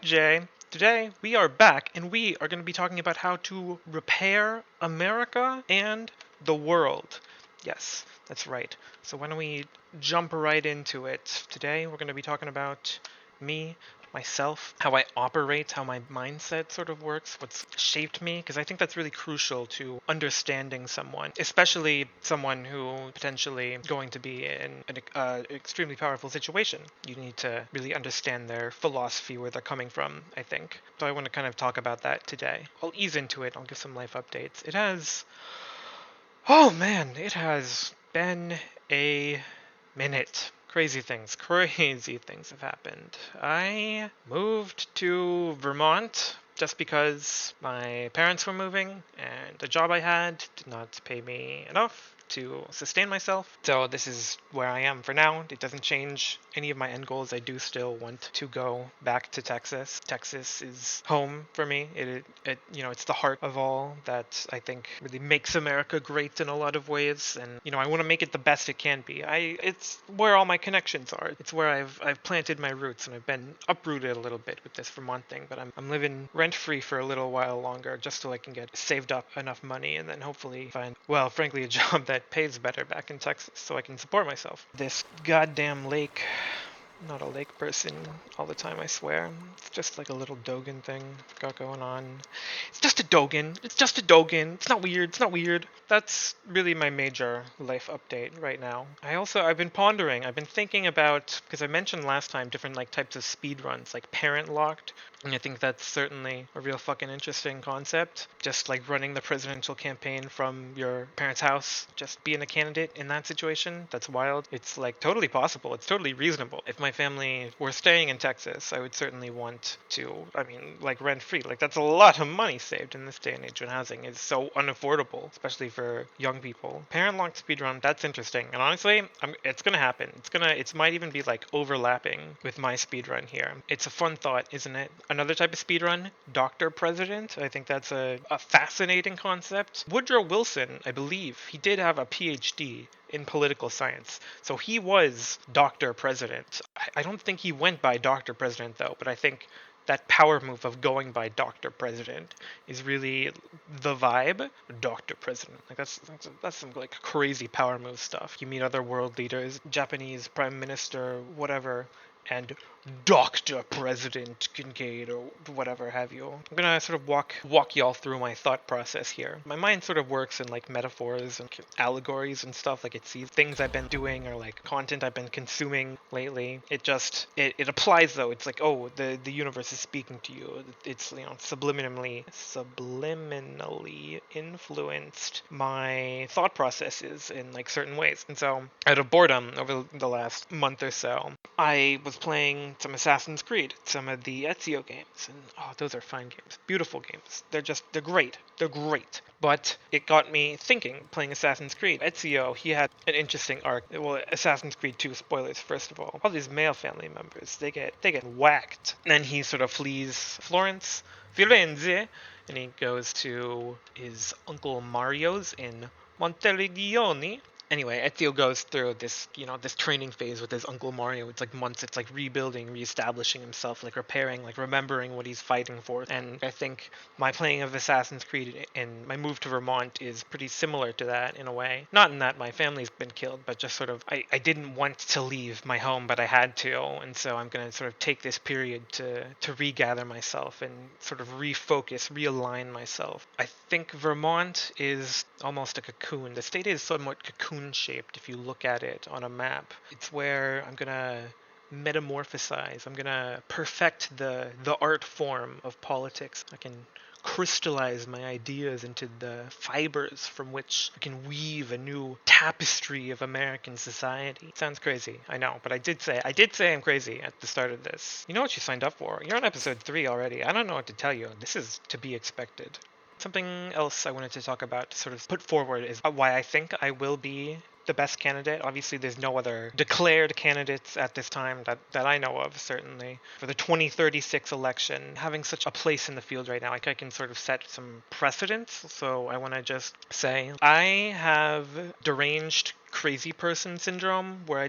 right, Jay. Today we are back and we are going to be talking about how to repair America and the world. Yes, that's right. So why don't we jump right into it? Today we're going to be talking about me, myself, how I operate, how my mindset sort of works, what's shaped me, because I think that's really crucial to understanding someone, especially someone who potentially going to be in an extremely powerful situation. You need to really understand their philosophy, where they're coming from, I think. So I want to kind of talk about that today. I'll ease into it. I'll give some life updates. Oh man, it has been a minute. Crazy things have happened. I moved to Vermont just because my parents were moving and the job I had did not pay me enough to sustain myself. So this is where I am for now. It doesn't change any of my end goals. I do still want to go back to Texas. Texas is home for me. It's the heart of all that I think really makes America great in a lot of ways, and I want to make it the best it can be. It's where all my connections are. It's where I've planted my roots, and I've been uprooted a little bit with this Vermont thing. But I'm living rent free for a little while longer, just so I can get saved up enough money, and then hopefully find, well, frankly, a job that pays better back in Texas, so I can support myself. This goddamn lake. I'm not a lake person all the time, I swear. It's just like a little Dogen thing got going on. It's just a Dogen. It's just a Dogen. It's not weird. It's not weird. That's really my major life update right now. I've been pondering. I've been thinking about, because I mentioned last time different like types of speed runs, like parent locked. And I think that's certainly a real fucking interesting concept. Just like running the presidential campaign from your parents' house, just being a candidate in that situation. That's wild. It's like totally possible. It's totally reasonable. If my family were staying in Texas, I would certainly want to, like rent free. Like that's a lot of money saved in this day and age when housing is so unaffordable, especially for young people. Parent locked speedrun, that's interesting. And honestly, it's gonna happen. It might even be like overlapping with my speedrun here. It's a fun thought, isn't it? Another type of speedrun, Dr. President. I think that's a fascinating concept. Woodrow Wilson, I believe, he did have a PhD in political science. So he was Dr. President. I don't think he went by Dr. President though, but I think that power move of going by Dr. President is really the vibe. Dr. President. Like that's some like crazy power move stuff. You meet other world leaders, Japanese prime minister, whatever, and Dr. President Kincaid or whatever have you. I'm gonna sort of walk y'all through my thought process here. My mind sort of works in like metaphors and allegories and stuff. Like it sees things I've been doing or like content I've been consuming lately. It applies though. It's like, oh, the universe is speaking to you. It's subliminally influenced my thought processes in like certain ways. And so out of boredom over the last month or so, I was playing some Assassin's Creed, some of the Ezio games, and oh, those are fine games, beautiful games. They're great. But it got me thinking, playing Assassin's Creed. Ezio, he had an interesting arc. Well, Assassin's Creed 2, spoilers, first of all these male family members, they get whacked. And then he sort of flees Firenze, and he goes to his Uncle Mario's in Monteregioni. Anyway, Ezio goes through this training phase with his Uncle Mario. It's like months. It's like rebuilding, reestablishing himself, like repairing, like remembering what he's fighting for. And I think my playing of Assassin's Creed and my move to Vermont is pretty similar to that in a way. Not in that my family's been killed, but just sort of I didn't want to leave my home, but I had to. And so I'm going to sort of take this period to regather myself and sort of refocus, realign myself. I think Vermont is almost a cocoon. The state is somewhat cocoon shaped if you look at it on a map. It's where I'm gonna metamorphosize. I'm gonna perfect the art form of politics. I can crystallize my ideas into the fibers from which I can weave a new tapestry of American society. Sounds crazy, I know, but I did say I'm crazy at the start of this. You know what you signed up for. You're on episode 3 already. I don't know what to tell you. This is to be expected. Something else I wanted to talk about, to sort of put forward, is why I think I will be the best candidate. Obviously, there's no other declared candidates at this time that I know of, certainly. For the 2036 election, having such a place in the field right now, like I can sort of set some precedents. So I want to just say I have deranged crazy person syndrome where I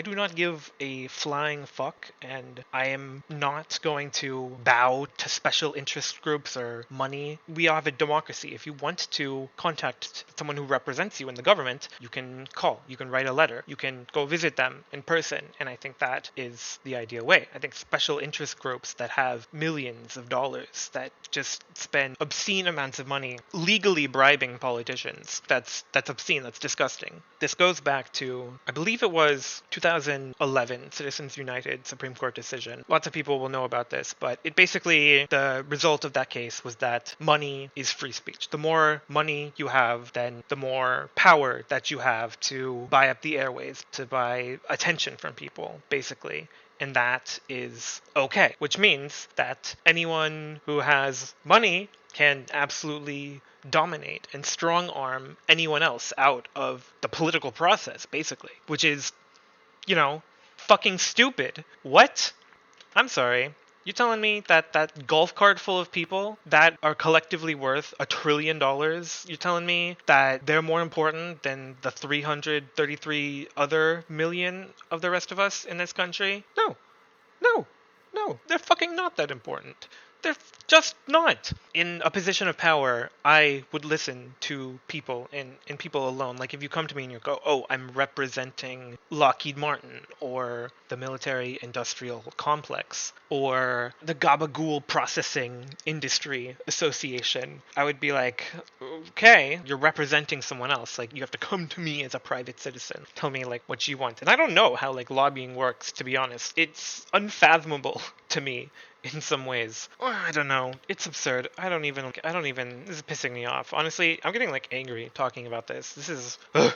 do not give a flying fuck, and I am not going to bow to special interest groups or money. We have a democracy. If you want to contact someone who represents you in the government, you can call, you can write a letter, you can go visit them in person, and I think that is the ideal way. I think special interest groups that have millions of dollars that just spend obscene amounts of money legally bribing politicians, that's obscene, that's disgusting. This goes back to, I believe it was 2011 Citizens United Supreme Court decision. Lots of people will know about this, but it basically, the result of that case was that money is free speech. The more money you have, then the more power that you have to buy up the airways, to buy attention from people, basically. And that is okay, which means that anyone who has money can absolutely dominate and strong arm anyone else out of the political process, basically, which is, fucking stupid. What? I'm sorry. You telling me that that golf cart full of people that are collectively worth $1 trillion, you're telling me that they're more important than the 333 other million of the rest of us in this country? No. No. No. They're fucking not that important. They're just not. In a position of power, I would listen to people and people alone. Like if you come to me and you go, oh, I'm representing Lockheed Martin or the military industrial complex or the Gabagool Processing Industry Association, I would be like, okay, you're representing someone else. Like you have to come to me as a private citizen. Tell me like what you want. And I don't know how like lobbying works, to be honest. It's unfathomable to me in some ways. I don't know. It's absurd. I don't even, this is pissing me off. Honestly, I'm getting like angry talking about this. This is, I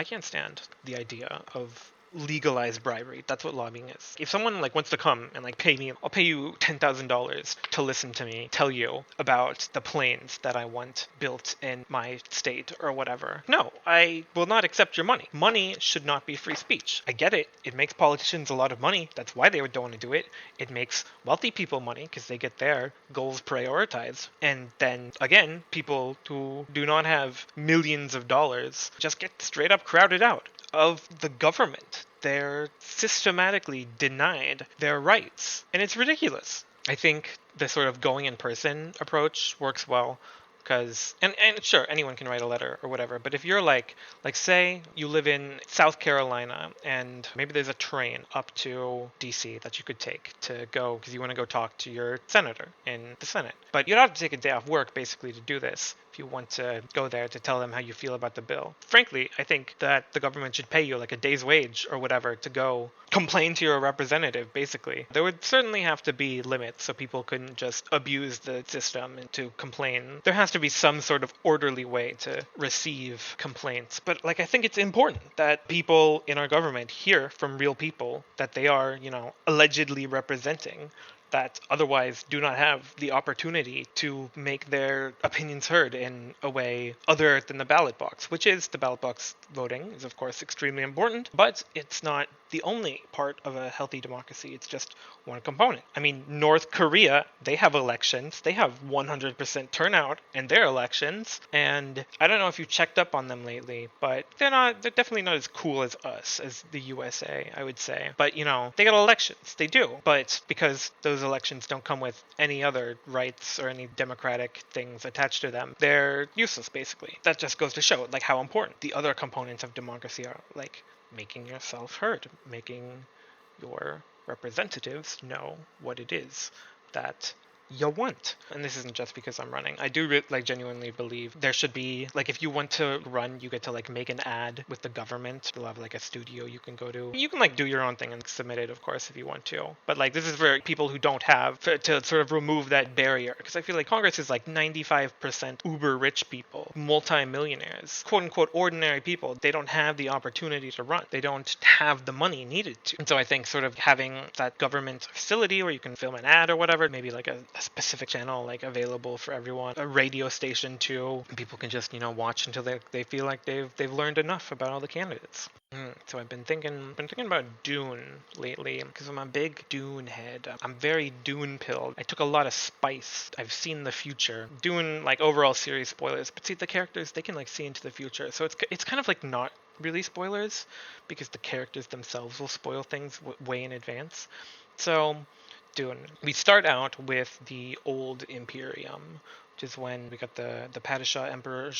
can't stand the idea of legalized bribery. That's what lobbying is. If someone like wants to come and like pay me, I'll pay you $10,000 to listen to me tell you about the planes that I want built in my state or whatever. No, I will not accept your money. Money should not be free speech. I get it. It makes politicians a lot of money. That's why they don't want to do it. It makes wealthy people money because they get their goals prioritized. And then again, people who do not have millions of dollars just get straight up crowded out of the government. They're systematically denied their rights. And it's ridiculous. I think the sort of going in person approach works well because, and sure, anyone can write a letter or whatever, but if you're like say you live in South Carolina and maybe there's a train up to DC that you could take to go because you want to go talk to your senator in the Senate. But you'd have to take a day off work basically to do this if you want to go there to tell them how you feel about the bill. Frankly, I think that the government should pay you like a day's wage or whatever to go complain to your representative, basically. There would certainly have to be limits so people couldn't just abuse the system and to complain. There has to be some sort of orderly way to receive complaints. But like I think it's important that people in our government hear from real people that they are, allegedly representing, that otherwise do not have the opportunity to make their opinions heard in a way other than the ballot box, which is the ballot box voting is of course extremely important, but it's not the only part of a healthy democracy. It's just one component. I mean, North Korea, they have elections. They have 100% turnout in their elections. And I don't know if you checked up on them lately, but they're definitely not as cool as us, as the USA, I would say. But, they got elections. They do. But because those elections don't come with any other rights or any democratic things attached to them, they're useless, basically. That just goes to show, like, how important the other components of democracy are, like making yourself heard, making your representatives know what it is that you want. And this isn't just because I'm running. I do genuinely believe there should be, like, if you want to run, you get to make an ad with the government. They'll have a studio you can go to. You can do your own thing and submit it, of course, if you want to. But this is for people who don't have to sort of remove that barrier, because I feel like Congress is 95% uber rich people, multi-millionaires, quote unquote ordinary people. They don't have the opportunity to run. They don't have the money needed to. And so I think sort of having that government facility where you can film an ad or whatever, maybe a specific channel available for everyone, a radio station too, and people can just watch until they feel like they've learned enough about all the candidates. So I've been thinking about Dune lately because I'm a big Dune head. I'm very Dune pilled. I took a lot of spice. I've seen the future. Dune, like overall series spoilers, but see the characters they can like see into the future. So it's kind of like not really spoilers because the characters themselves will spoil things way in advance. So Dune. We start out with the old Imperium, which is when we got the Padishah Emperor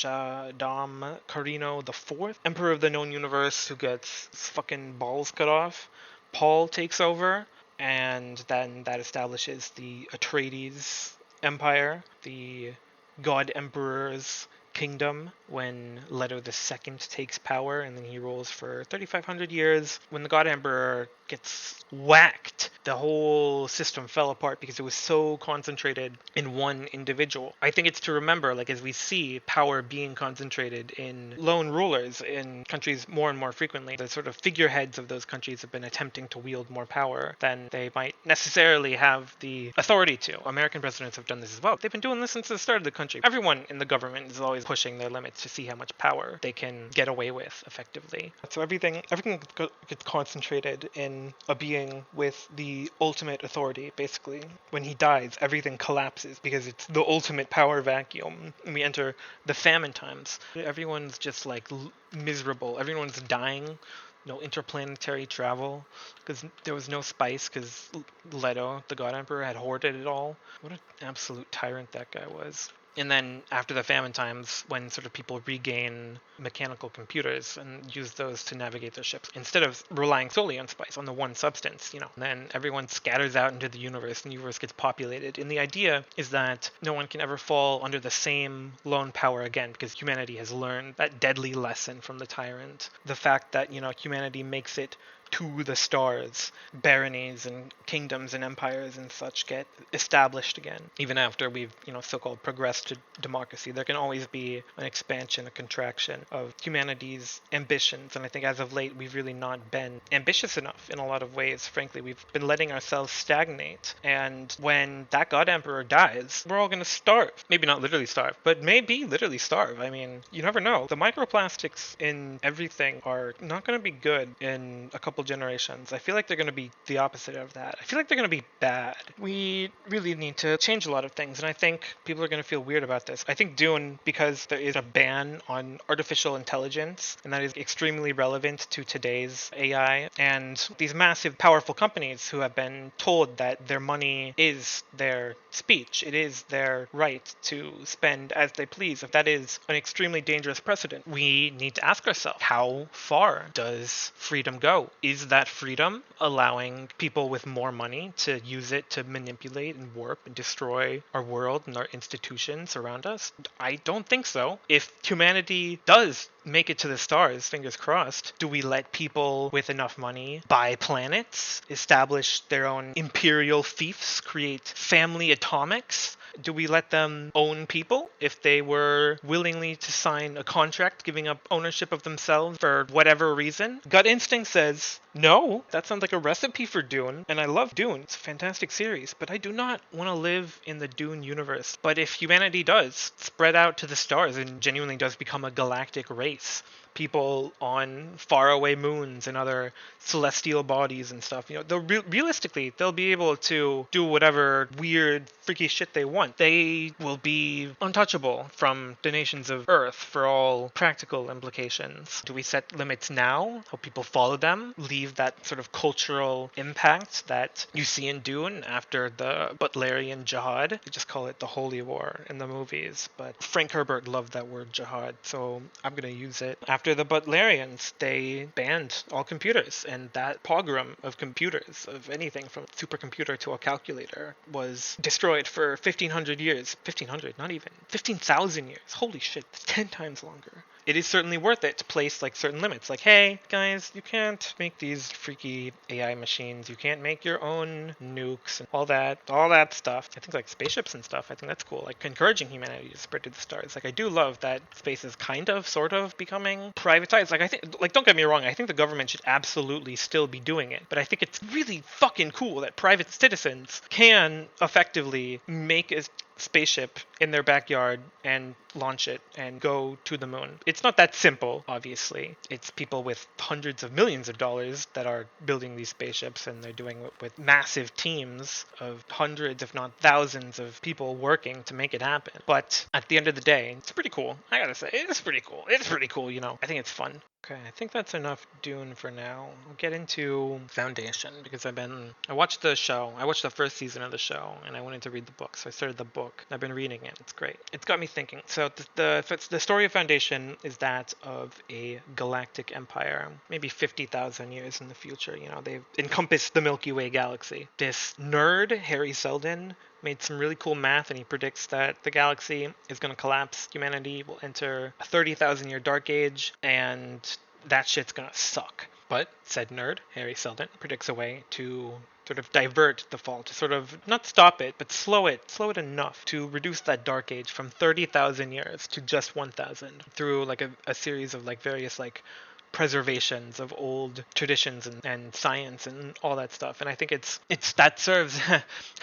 Dam Carino the Fourth, Emperor of the known universe, who gets his fucking balls cut off. Paul takes over, and then that establishes the Atreides Empire, the God Emperor's kingdom, when Leto II takes power, and then he rules for 3,500 years. When the God Emperor gets whacked, the whole system fell apart because it was so concentrated in one individual. I think it's to remember, like, as we see power being concentrated in lone rulers in countries more and more frequently, the sort of figureheads of those countries have been attempting to wield more power than they might necessarily have the authority to. American presidents have done this as well. They've been doing this since the start of the country. Everyone in the government is always pushing their limits to see how much power they can get away with effectively. So everything gets concentrated in a being with the ultimate authority, basically. When he dies, everything collapses because it's the ultimate power vacuum. And we enter the famine times. Everyone's just like miserable. Everyone's dying. No interplanetary travel because there was no spice because Leto, the God Emperor, had hoarded it all. What an absolute tyrant that guy was. And then after the famine times, when sort of people regain mechanical computers and use those to navigate their ships, instead of relying solely on spice, on the one substance, then everyone scatters out into the universe, and the universe gets populated. And the idea is that no one can ever fall under the same lone power again, because humanity has learned that deadly lesson from the tyrant. The fact that, humanity makes it to the stars, baronies and kingdoms and empires and such get established again. Even after we've, so-called progressed to democracy, there can always be an expansion, a contraction of humanity's ambitions. And I think as of late, we've really not been ambitious enough in a lot of ways. Frankly, we've been letting ourselves stagnate. And when that God Emperor dies, we're all going to starve. Maybe not literally starve, but maybe literally starve. I mean, you never know. The microplastics in everything are not going to be good in a couple generations. I feel like they're going to be the opposite of that. I feel like they're going to be bad. We really need to change a lot of things, and I think people are going to feel weird about this. I think Dune, because there is a ban on artificial intelligence, and that is extremely relevant to today's AI, and these massive, powerful companies who have been told that their money is their speech, it is their right to spend as they please. If that is an extremely dangerous precedent, we need to ask ourselves, how far does freedom go? Is that freedom allowing people with more money to use it to manipulate and warp and destroy our world and our institutions around us? I don't think so. If humanity does make it to the stars, fingers crossed, do we let people with enough money buy planets, establish their own imperial fiefs, create family atomics? Do we let them own people if they were willingly to sign a contract giving up ownership of themselves for whatever reason? Gut instinct says no. That sounds like a recipe for Dune, and I love Dune. It's a fantastic series, but I do not want to live in the Dune universe. But if humanity does spread out to the stars and genuinely does become a galactic race, people on faraway moons and other celestial bodies and stuff, realistically, they'll be able to do whatever weird, freaky shit they want. They will be untouchable from the nations of Earth for all practical implications. Do we set limits now? Hope people follow them? Leave that sort of cultural impact that you see in Dune after the Butlerian jihad? They just call it the Holy War in the movies, but Frank Herbert loved that word jihad, so I'm going to use it. After the Butlerians, they banned all computers, and that pogrom of computers, of anything from a supercomputer to a calculator, was destroyed for 1,500 years. 1,500, not even. 15,000 years. Holy shit, that's 10 times longer. It is certainly worth it to place like certain limits. Like, hey, guys, you can't make these freaky AI machines. You can't make your own nukes and all that stuff. I think like spaceships and stuff. I think that's cool. Like encouraging humanity to spread to the stars. Like I do love that space is kind of, sort of becoming privatized. Like I think, like don't get me wrong, I think the government should absolutely still be doing it. But I think it's really fucking cool that private citizens can effectively make as spaceship in their backyard and launch it and go to the moon. It's not that simple, obviously. It's people with hundreds of millions of dollars that are building these spaceships, and they're doing it with massive teams of hundreds, if not thousands, of people working to make it happen. But at the end of the day, it's pretty cool. I gotta say, it's pretty cool. It's pretty cool, you know. I think it's fun. Okay, I think that's enough Dune for now. I'll get into Foundation because I watched the show. I watched the first season of the show and I wanted to read the book. So I started the book. I've been reading it. It's great. It's got me thinking. So the story of Foundation is that of a galactic empire, maybe 50,000 years in the future. You know, they've encompassed the Milky Way galaxy. This nerd, Harry Seldon, made some really cool math, and he predicts that the galaxy is going to collapse. Humanity will enter a 30,000 year dark age, and that shit's going to suck. But, said nerd, Harry Seldon, predicts a way to sort of divert the fall, to sort of not stop it, but slow it enough to reduce that dark age from 30,000 years to just 1,000 through like a series of like various like preservations of old traditions and science and all that stuff. And I think it's that serves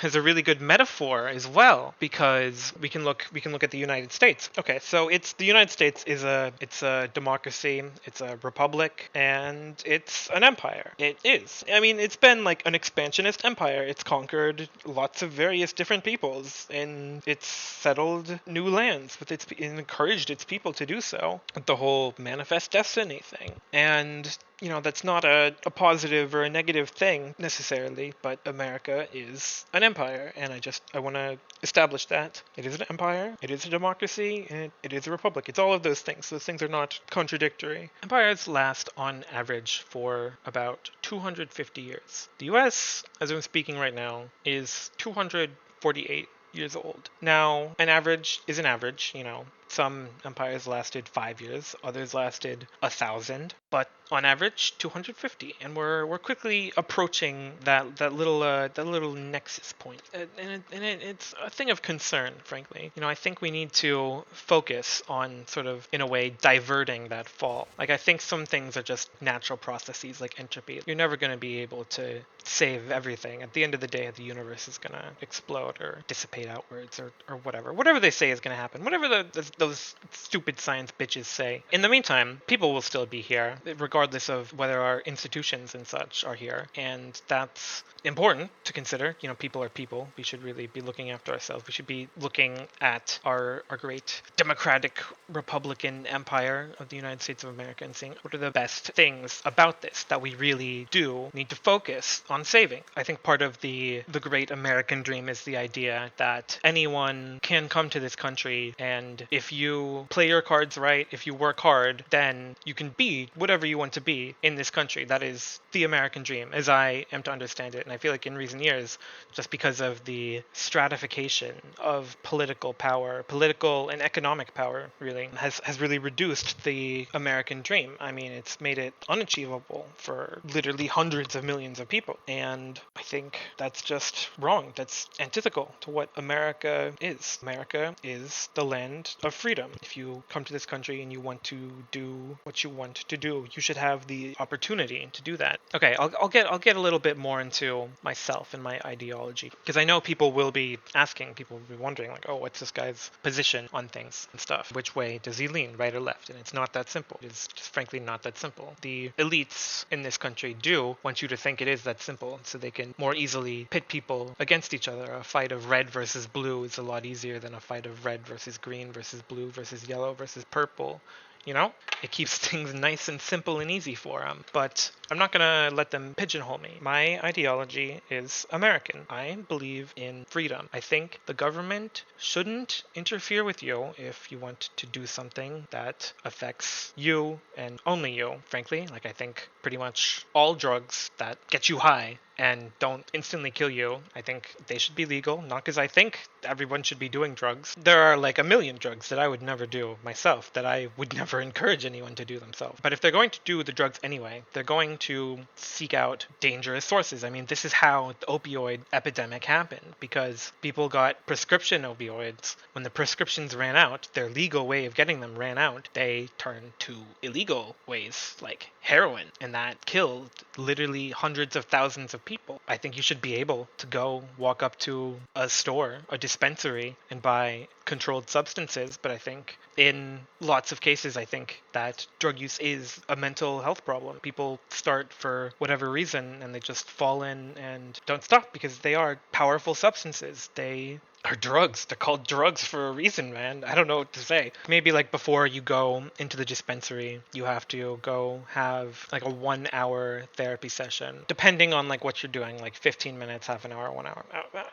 as a really good metaphor as well, because we can look at the United States. Okay, so the United States is a democracy, it's a republic, and it's an empire. It is. I mean, it's been like an expansionist empire. It's conquered lots of various different peoples, and it's settled new lands and encouraged its people to do so. The whole manifest destiny thing. And, you know, that's not a positive or a negative thing necessarily, but America is an empire, and I want to establish that. It is an empire, it is a democracy, and it is a republic. It's all of those things. Those things are not contradictory. Empires last on average for about 250 years. The US, as I'm speaking right now, is 248 years old. Now, an average is an average, you know. Some empires lasted 5 years, others lasted 1,000, but on average 250, and we're quickly approaching that little nexus point, and it's a thing of concern, frankly. You know, I think we need to focus on sort of, in a way, diverting that fall. Like, I think some things are just natural processes, like entropy. You're never going to be able to save everything. At the end of the day, the universe is going to explode or dissipate outwards or whatever they say is going to happen, whatever those stupid science bitches say. In the meantime, people will still be here, regardless of whether our institutions and such are here, and that's important to consider. You know, people are people. We should really be looking after ourselves. We should be looking at our great democratic republican empire of the United States of America and seeing what are the best things about this that we really do need to focus on saving. I think part of the great American dream is the idea that anyone can come to this country, and if you play your cards right, if you work hard, then you can be whatever you want to be in this country. That is the American dream, as I am to understand it. And I feel like in recent years, just because of the stratification of political power, political and economic power, really, has really reduced the American dream. I mean, it's made it unachievable for literally hundreds of millions of people. And I think that's just wrong. That's antithetical to what America is. America is the land of freedom. If you come to this country and you want to do what you want to do, you should have the opportunity to do that. Okay, I'll get a little bit more into myself and my ideology, because I know people will be asking, people will be wondering, like, oh, what's this guy's position on things and stuff? Which way does he lean, right or left? And it's not that simple. It's just frankly not that simple. The elites in this country do want you to think it is that simple, so they can more easily pit people against each other. A fight of red versus blue is a lot easier than a fight of red versus green versus blue versus yellow versus purple. You know, it keeps things nice and simple and easy for them. But I'm not going to let them pigeonhole me. My ideology is American. I believe in freedom. I think the government shouldn't interfere with you if you want to do something that affects you and only you, frankly. Like, I think pretty much all drugs that get you high and don't instantly kill you, I think they should be legal. Not because I think everyone should be doing drugs. There are like a million drugs that I would never do myself, that I would never encourage anyone to do themselves. But if they're going to do the drugs anyway, they're going to seek out dangerous sources. I mean, this is how the opioid epidemic happened, because people got prescription opioids. When the prescriptions ran out, their legal way of getting them ran out, they turned to illegal ways like heroin, and that killed literally hundreds of thousands of people. I think you should be able to go walk up to a store, a dispensary, and buy controlled substances, but I think in lots of cases, I think that drug use is a mental health problem. People start for whatever reason and they just fall in and don't stop because they are powerful substances. They are drugs. They're called drugs for a reason, man. I don't know what to say. Maybe like before you go into the dispensary, you have to go have like a 1 hour therapy session, depending on like what you're doing, like 15 minutes, half an hour, 1 hour.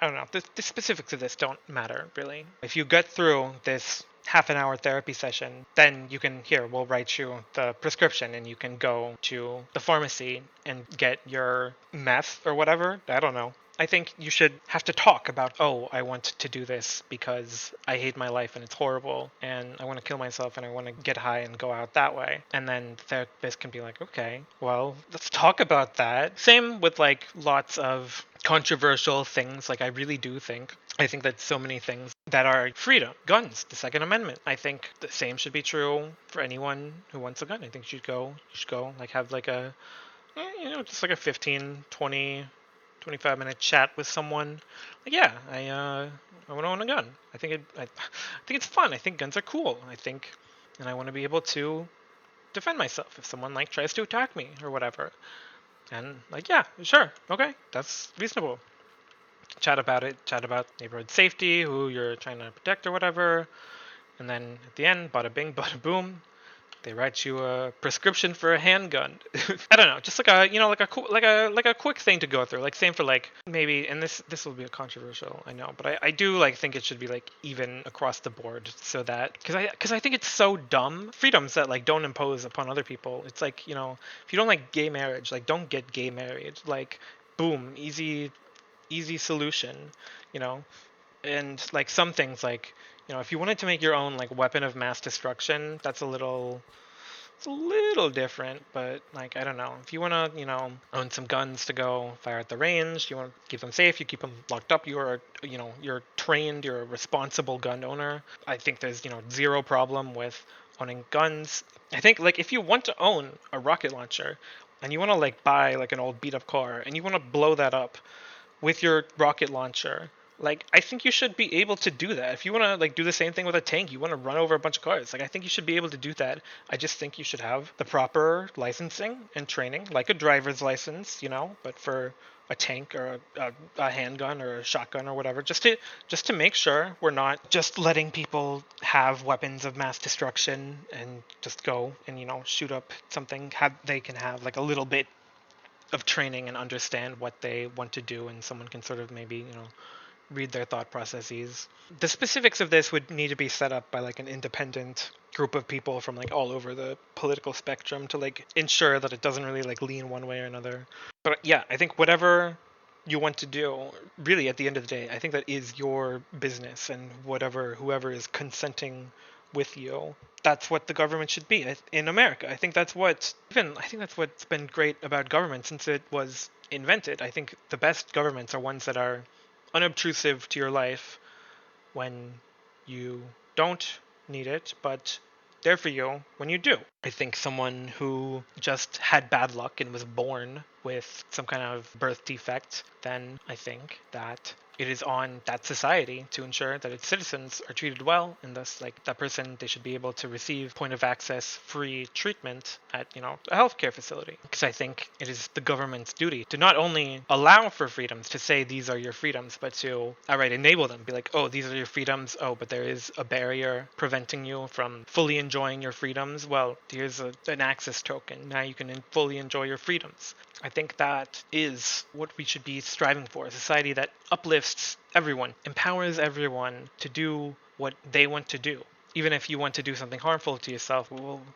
I don't know. The specifics of this don't matter really. If you get through this half an hour therapy session, then we'll write you the prescription and you can go to the pharmacy and get your meth or whatever. I don't know. I think you should have to talk about, oh, I want to do this because I hate my life and it's horrible and I want to kill myself and I want to get high and go out that way. And then the therapist can be like, okay, well, let's talk about that. Same with like lots of controversial things. Like I think that so many things that are freedom, guns, the Second Amendment. I think the same should be true for anyone who wants a gun. I think you should go like have like a, just like a 15, 20, 25-minute chat with someone. Like, yeah, I want to own a gun. I think it's fun. I think guns are cool. And I want to be able to defend myself if someone like tries to attack me or whatever. And like, yeah, sure, okay, that's reasonable. Chat about it. Chat about neighborhood safety, who you're trying to protect or whatever. And then at the end, bada bing, bada boom, they write you a prescription for a handgun. I don't know, just like a quick thing to go through. Like same for like maybe, and this will be a controversial, I know, but I do like think it should be like even across the board, so that because I think it's so dumb. Freedoms that like don't impose upon other people. It's like, if you don't like gay marriage, like don't get gay married. Like boom, easy solution, you know. And like some things like, if you wanted to make your own like weapon of mass destruction, it's a little different, but like I don't know, if you want to own some guns to go fire at the range, you want to keep them safe, you keep them locked up, you're trained, you're a responsible gun owner. I think there's zero problem with owning guns. I think like if you want to own a rocket launcher and you want to like buy like an old beat up car and you want to blow that up with your rocket launcher, like I think you should be able to do that. If you want to like do the same thing with a tank, you want to run over a bunch of cars, like I think you should be able to do that. I just think you should have the proper licensing and training, like a driver's license, but for a tank or a handgun or a shotgun or whatever, just to make sure we're not just letting people have weapons of mass destruction and just go and shoot up something. They can have like a little bit of training and understand what they want to do, and someone can sort of maybe read their thought processes. The specifics of this would need to be set up by like an independent group of people from like all over the political spectrum to like ensure that it doesn't really like lean one way or another. But yeah, I think whatever you want to do, really at the end of the day, I think that is your business, and whoever is consenting with you, that's what the government should be in America. I think that's what's been great about government since it was invented. I think the best governments are ones that are unobtrusive to your life when you don't need it, but there for you when you do. I think someone who just had bad luck and was born with some kind of birth defect, then I think that it is on that society to ensure that its citizens are treated well, and thus like that person, they should be able to receive point of access free treatment at a healthcare facility. Because I think it is the government's duty to not only allow for freedoms, to say these are your freedoms, but to outright enable them. Be like, oh, these are your freedoms, oh, but there is a barrier preventing you from fully enjoying your freedoms. Well, here's an access token, now you can fully enjoy your freedoms. I think that is what we should be striving for, a society that uplifts everyone, empowers everyone to do what they want to do. even if you want to do something harmful to yourself,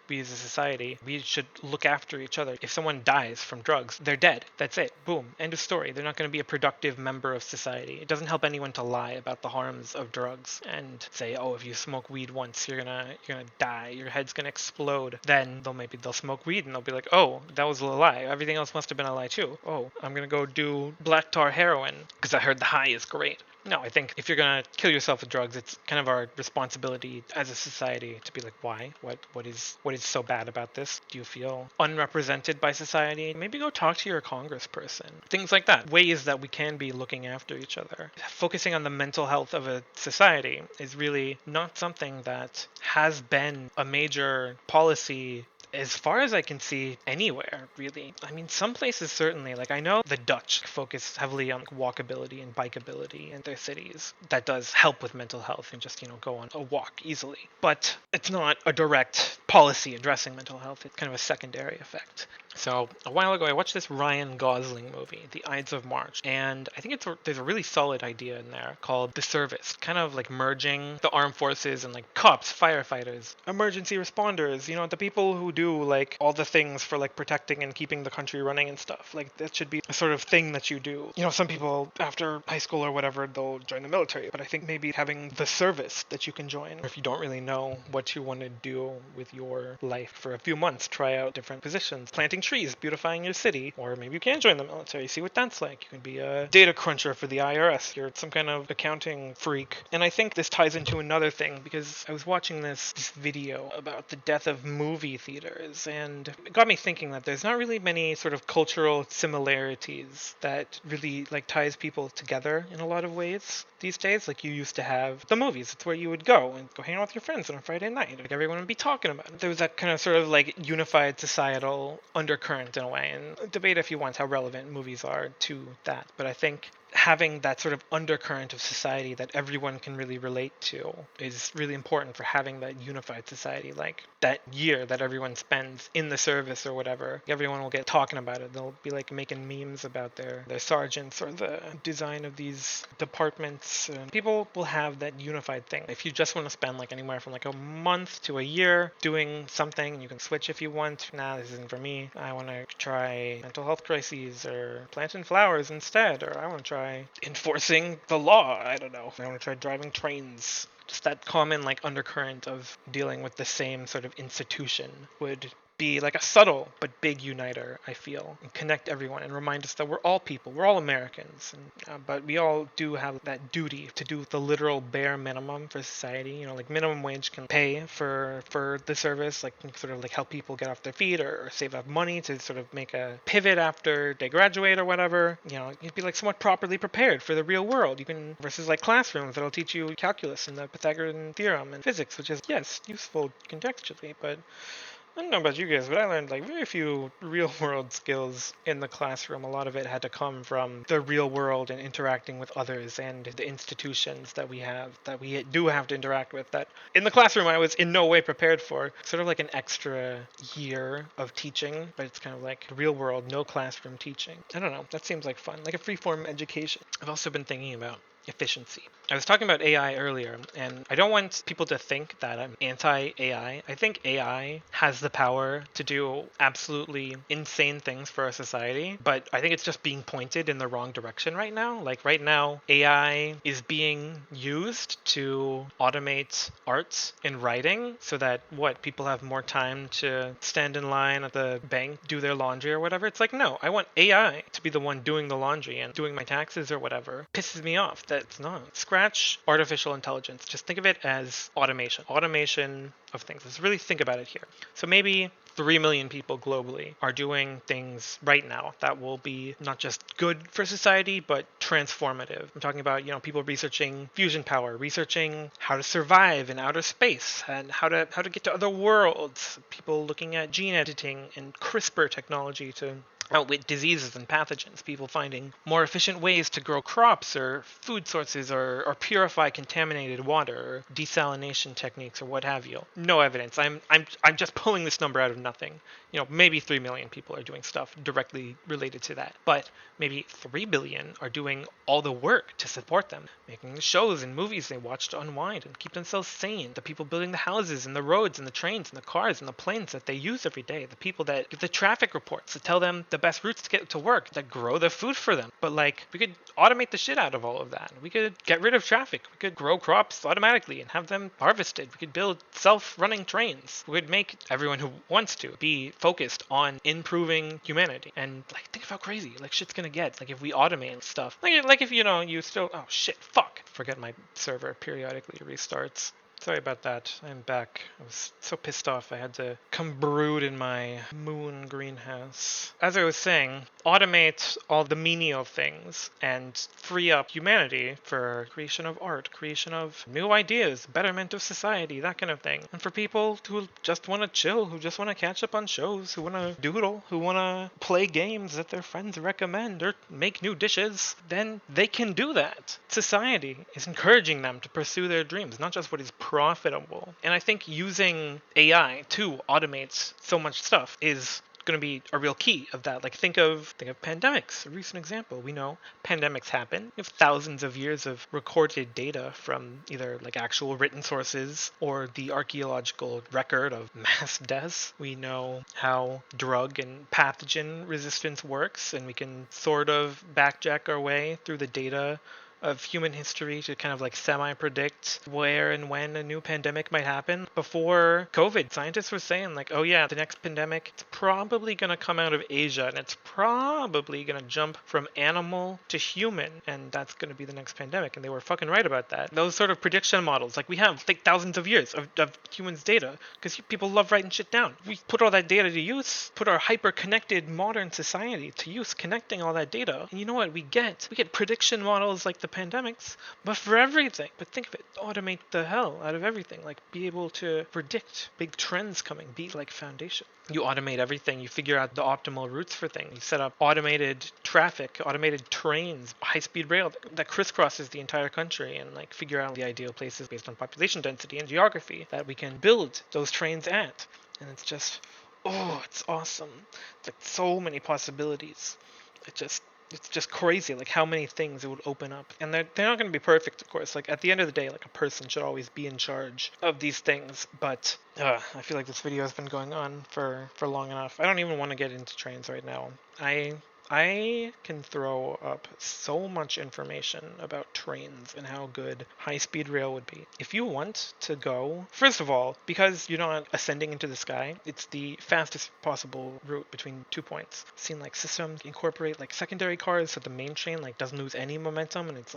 we as a society, we should look after each other. If someone dies from drugs, they're dead. That's it. Boom. End of story. They're not going to be a productive member of society. It doesn't help anyone to lie about the harms of drugs and say, oh, if you smoke weed once, you're gonna die. Your head's gonna explode. Then they'll smoke weed and they'll be like, oh, that was a lie. Everything else must have been a lie too. Oh, I'm gonna go do black tar heroin because I heard the high is great. No, I think if you're gonna kill yourself with drugs, it's kind of our responsibility as a society to be like, why? What is so bad about this? Do you feel unrepresented by society? Maybe go talk to your congressperson. Things like that. Ways that we can be looking after each other. Focusing on the mental health of a society is really not something that has been a major policy as far as I can see anywhere, really. I mean, some places certainly, like I know the Dutch focus heavily on walkability and bikeability in their cities. That does help with mental health and just, go on a walk easily. But it's not a direct policy addressing mental health. It's kind of a secondary effect. So a while ago, I watched this Ryan Gosling movie, The Ides of March, and I think there's a really solid idea in there called the service, kind of like merging the armed forces and like cops, firefighters, emergency responders, the people who do like all the things for like protecting and keeping the country running and stuff. Like that should be a sort of thing that you do. Some people after high school or whatever, they'll join the military, but I think maybe having the service that you can join, if you don't really know what you want to do with your life for a few months, try out different positions, planting trees, beautifying your city, or maybe you can join the military, see what that's like. You can be a data cruncher for the IRS. You're some kind of accounting freak. And I think this ties into another thing because I was watching this video about the death of movie theaters, and it got me thinking that there's not really many sort of cultural similarities that really like ties people together in a lot of ways these days. Like you used to have the movies. It's where you would go and go hang out with your friends on a Friday night. Like everyone would be talking about it. There was that kind of sort of like unified societal undercurrent in a way, and debate if you want how relevant movies are to that. But I think having that sort of undercurrent of society that everyone can really relate to is really important for having that unified society. Like that year that everyone spends in the service or whatever, everyone will get talking about it. They'll be like making memes about their sergeants or the design of these departments. And people will have that unified thing. If you just want to spend like anywhere from like a month to a year doing something, you can switch if you want. Nah, this isn't for me. I want to try mental health crises or planting flowers instead, or I want to try enforcing the law. I don't know. I want to try driving trains. Just that common like undercurrent of dealing with the same sort of institution would be like a subtle but big uniter, I feel, and connect everyone and remind us that we're all people, we're all Americans, and, but we all do have that duty to do the literal bare minimum for society. Like minimum wage can pay for the service, like can sort of like help people get off their feet or save up money to sort of make a pivot after they graduate or whatever. You'd be like somewhat properly prepared for the real world. You can versus like classrooms that'll teach you calculus and the Pythagorean theorem and physics, which is yes useful contextually, but I don't know about you guys, but I learned like very few real world skills in the classroom. A lot of it had to come from the real world and interacting with others and the institutions that we do have to interact with, that in the classroom I was in no way prepared for. Sort of like an extra year of teaching, but it's kind of like real world, no classroom teaching. I don't know. That seems like fun, like a freeform education. I've also been thinking about efficiency. I was talking about AI earlier, and I don't want people to think that I'm anti-AI. I think AI has the power to do absolutely insane things for our society, but I think it's just being pointed in the wrong direction right now. Like right now, AI is being used to automate arts and writing so that people have more time to stand in line at the bank, do their laundry or whatever. It's like, no, I want AI to be the one doing the laundry and doing my taxes or whatever. Pisses me off. That's not. Scratch artificial intelligence. Just think of it as automation. Automation of things. Let's really think about it here. So maybe 3 million people globally are doing things right now that will be not just good for society, but transformative. I'm talking about, people researching fusion power, researching how to survive in outer space and how to get to other worlds. People looking at gene editing and CRISPR technology to outwit diseases and pathogens, people finding more efficient ways to grow crops or food sources or purify contaminated water or desalination techniques or what have you. No evidence. I'm just pulling this number out of nothing. Maybe 3 million people are doing stuff directly related to that, but maybe 3 billion are doing all the work to support them, making the shows and movies they watch to unwind and keep themselves sane, the people building the houses and the roads and the trains and the cars and the planes that they use every day, the people that give the traffic reports that tell them the best routes to get to work, that grow the food for them. But we could automate the shit out of all of that. We could get rid of traffic. We could grow crops automatically and have them harvested. We could build self-running trains. We could make everyone who wants to be focused on improving humanity. And think of how crazy shit's gonna get. If we automate stuff. If you still, oh shit, fuck. Forget my server periodically restarts. Sorry about that. I'm back. I was so pissed off I had to come brood in my moon greenhouse. As I was saying, automate all the menial things and free up humanity for creation of art, creation of new ideas, betterment of society, that kind of thing. And for people who just want to chill, who just want to catch up on shows, who want to doodle, who want to play games that their friends recommend or make new dishes, then they can do that. Society is encouraging them to pursue their dreams, not just what is profitable. And I think using AI to automate so much stuff is going to be a real key of that. Think of pandemics, a recent example. We know pandemics happen. We have thousands of years of recorded data from either actual written sources or the archaeological record of mass deaths. We know how drug and pathogen resistance works, and we can sort of backjack our way through the data of human history to kind of semi-predict where and when a new pandemic might happen. Before COVID, scientists were saying oh yeah, the next pandemic, it's probably going to come out of Asia and it's probably going to jump from animal to human, and that's going to be the next pandemic. And they were fucking right about that. Those sort of prediction models, we have thousands of years of humans' data because people love writing shit down. We put all that data to use, put our hyper-connected modern society to use, connecting all that data. And you know what we get? We get prediction models like the pandemics, but for everything. But think of it, automate the hell out of everything. Be able to predict big trends coming, be foundation. You automate everything. You figure out the optimal routes for things. You set up automated traffic, automated trains, high-speed rail that crisscrosses the entire country, and figure out the ideal places based on population density and geography that we can build those trains at. And it's just, it's awesome. It's so many possibilities. It's just crazy, how many things it would open up. And they're not going to be perfect, of course. At the end of the day, a person should always be in charge of these things. But I feel like this video has been going on for long enough. I don't even want to get into trains right now. I can throw up so much information about trains and how good high-speed rail would be. If you want to go, first of all, because you're not ascending into the sky, it's the fastest possible route between 2 points. I've seen systems incorporate secondary cars so the main train doesn't lose any momentum, and it's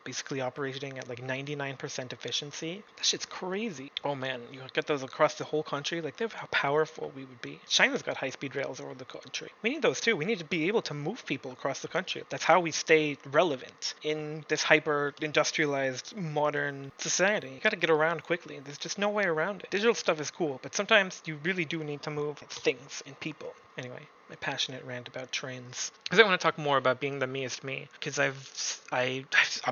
basically operating at 99% efficiency. That shit's crazy. Oh man, you get those across the whole country. Think of how powerful we would be. China's got high-speed rails over the country. We need those too. We need to be able to move people across the country. That's how we stay relevant in this hyper industrialized modern society. You gotta get around quickly. There's just no way around it. Digital stuff is cool, but sometimes you really do need to move things and people. Anyway, my passionate rant about trains. Because I want to talk more about being the meest me. Because I'm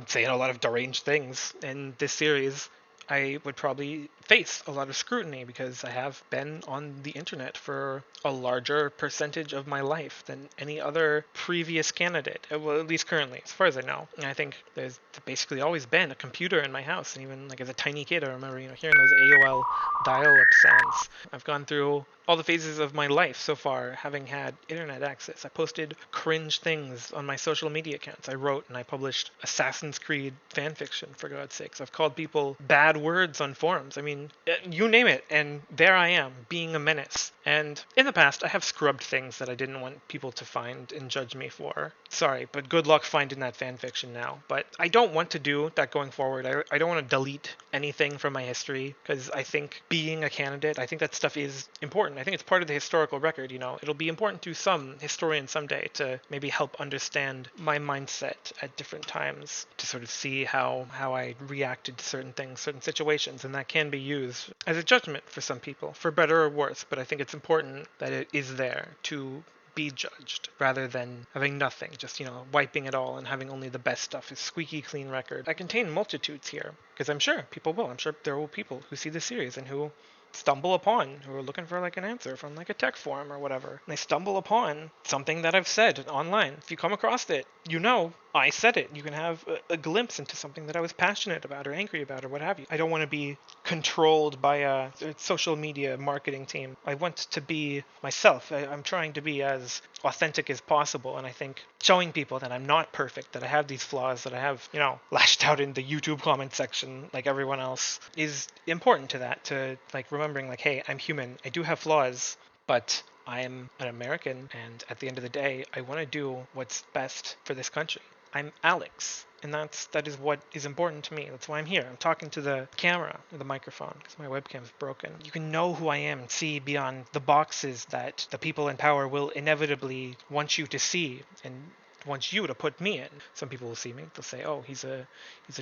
saying a lot of deranged things in this series. I would probably face a lot of scrutiny because I have been on the internet for a larger percentage of my life than any other previous candidate. Well, at least currently, as far as I know. And I think there's basically always been a computer in my house. And even as a tiny kid, I remember hearing those AOL dial-up sounds. I've gone through all the phases of my life so far, having had internet access. I posted cringe things on my social media accounts. I wrote and I published Assassin's Creed fanfiction, for God's sakes. I've called people bad words on forums. You name it, and there I am, being a menace. And in the past, I have scrubbed things that I didn't want people to find and judge me for. Sorry, but good luck finding that fanfiction now. But I don't want to do that going forward. I don't want to delete anything from my history, because I think being a candidate, I think that stuff is important. I think it's part of the historical record, It'll be important to some historian someday to maybe help understand my mindset at different times, to sort of see how I reacted to certain things, certain situations, and that can be used as a judgment for some people, for better or worse. But I think it's important that it is there to be judged rather than having nothing, just, wiping it all and having only the best stuff, a squeaky clean record. I contain multitudes here because I'm sure people will. I'm sure there will be people who see the series and who stumble upon, who are looking for like an answer from like a tech forum or whatever. And they stumble upon something that I've said online. If you come across it, I said it. You can have a glimpse into something that I was passionate about or angry about or what have you. I don't want to be controlled by a social media marketing team. I want to be myself. I'm trying to be as authentic as possible. And I think showing people that I'm not perfect, that I have these flaws, that I have, lashed out in the YouTube comment section like everyone else is important to that, to like remembering like, hey, I'm human. I do have flaws, but I am an American. And at the end of the day, I want to do what's best for this country. I'm Alex, and that is what is important to me. That's why I'm here. I'm talking to the camera, or the microphone, because my webcam's broken. You can know who I am and see beyond the boxes that the people in power will inevitably want you to see and want you to put me in. Some people will see me. They'll say, "Oh, he's a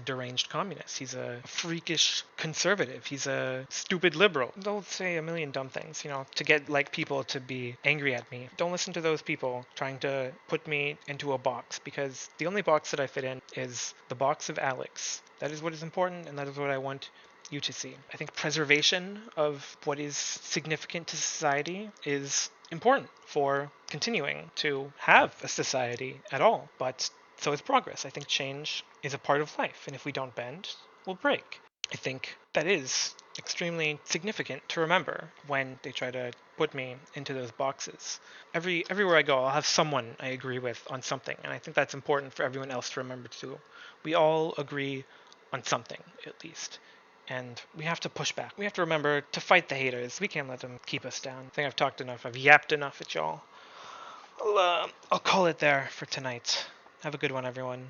deranged communist. He's a freakish conservative. He's a stupid liberal." They'll say a million dumb things, to get like people to be angry at me. Don't listen to those people trying to put me into a box, because the only box that I fit in is the box of Alex. That is what is important, and that is what I want you to see. I think preservation of what is significant to society is important for continuing to have a society at all. But so is progress. I think change is a part of life, and if we don't bend, we'll break. I think that is extremely significant to remember when they try to put me into those boxes. Everywhere I go, I'll have someone I agree with on something, and I think that's important for everyone else to remember too. We all agree on something, at least. And we have to push back. We have to remember to fight the haters. We can't let them keep us down. I think I've talked enough. I've yapped enough at y'all. I'll call it there for tonight. Have a good one, everyone.